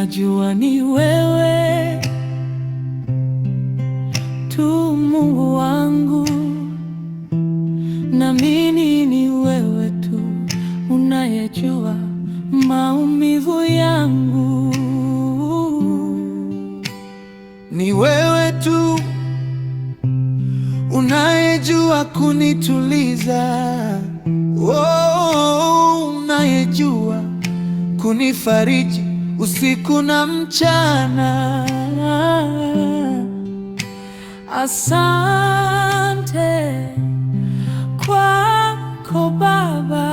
najua ni wewe tu Mungu wangu, naamini ni wewe tu unayejua maumivu yangu. Ni wewe tu unayejua kunituliza, unayejua kunifariji usiku na mchana. Asante kwako Baba,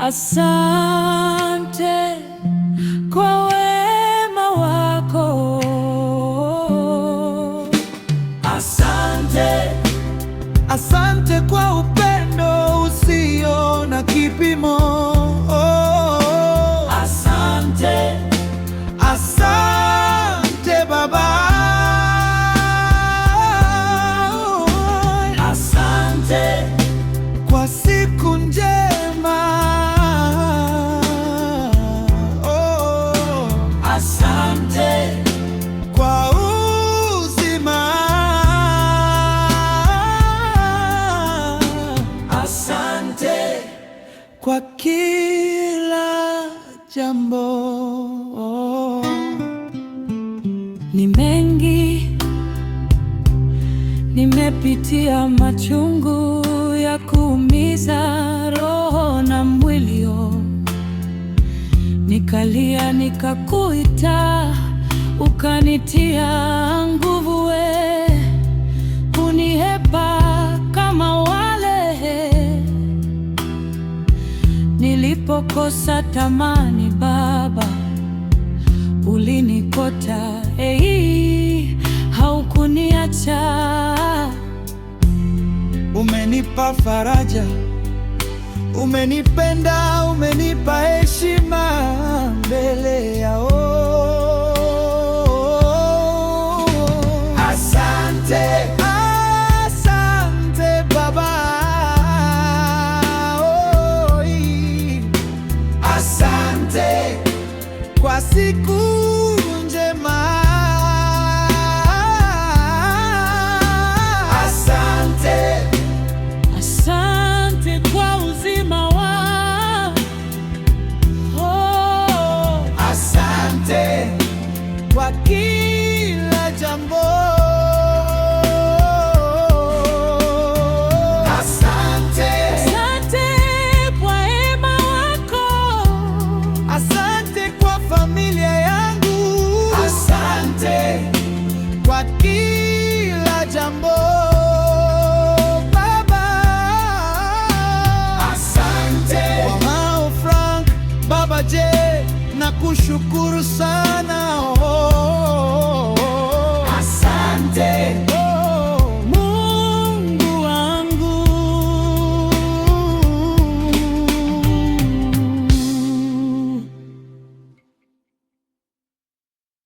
asante kwa wema wako, asante, asante kwa upendo usio na kipimo. Asante, asante Baba, asante kwa siku njema, asante kwa uzima, asante kwa kila jambo. Ni mengi nimepitia, machungu ya kuumiza roho na mwili, nikalia nikakuita, ukanitia nguvu, we unihepa kama wale nilipokosa tamani. Baba, ulinikota, haukuniacha. Umenipa faraja, umenipenda, umenipa heshima mbele yao. Asante, asante Baba, asante kwa siku